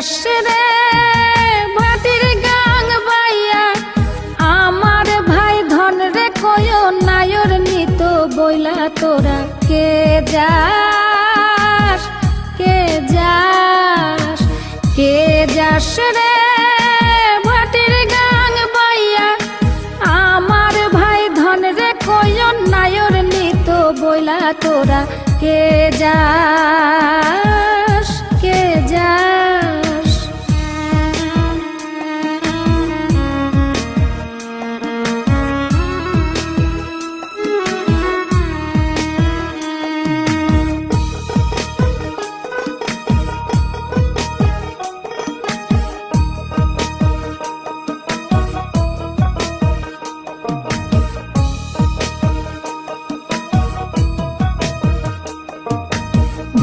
যাস রে ভাটির গাং বাইয়া আমার ভাই ধন রে কয় নায়র নিত বইলা তোরা কে যাস কে যাস কে যাস রে ভাটির গাং বাইয়া আমার ভাই ধন রে কয় নায়র নিত বইলা তোরা কে যাস কে যাস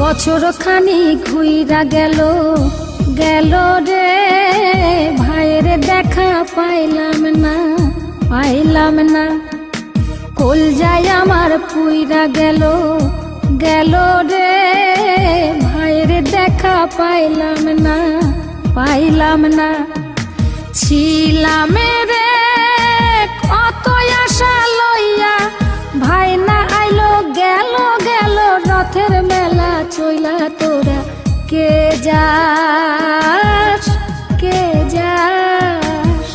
বছর খানি ঘুইরা গেল গেল রে ভাইয়ের দেখা পাইলাম না কল যায় আমার পুইরা গেল গেল রে ভাইয়ের দেখা পাইলাম না ছিলাম রে কত আশা লইয়া ভাই না আইলো গেল গেল রথের মেলা চইলা তোরা কে যাস কে যাস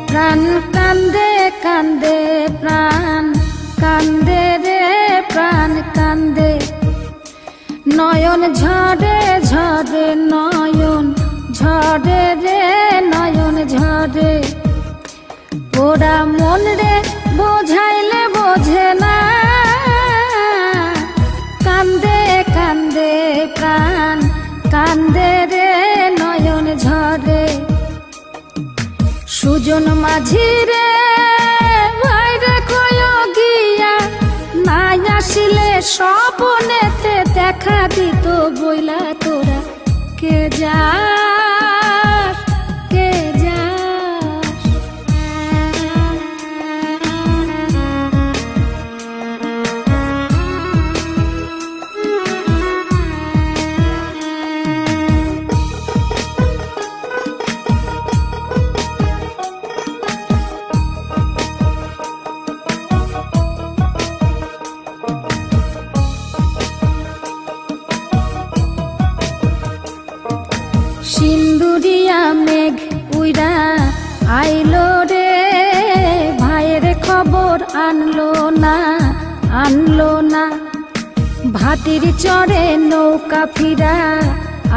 প্রাণ কান্দে কান্দে প্রাণ কান্দে রে প্রাণ কান্দে নয়ন ঝরে ঝরে নয়ন ঝরে রে নয়ন ঝরে ওরা মন রে বোঝাইলে বোঝে না কান্দে কান্দে প্রাণ কান্দে রে নয়ন ঝরে সুজন মাঝি রে ভাইরে কয় গিয়া নাই আসিলে স্বপনেতে দেখা দিত বইলা তোরা কে যাস কে যাস সিন্দুরিয়া মেঘ উইরা আইলো রে ভাইয়ের খবর আনলো না ভাটির চড়ে নৌকা ফিরা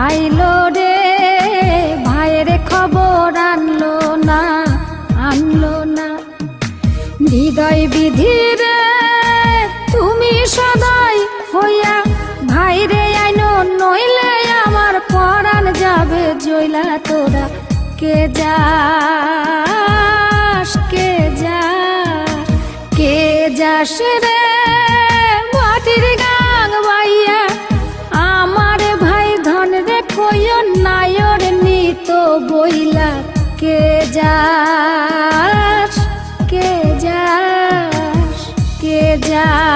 আইলো রে ভাইয়ের খবর আনলো না হৃদয় বিধি রে তুমি সদাই হইয়া ভাইরে আইনো নইলে আমার পরাণ যাবে জইলা তোরা কে যাস কে যাস কে যাস রে ভাটির গাং বাইয়া আমার ভাই ধন রে কয় নায়র নিত বইলা কে যাস কে যাস কে যাস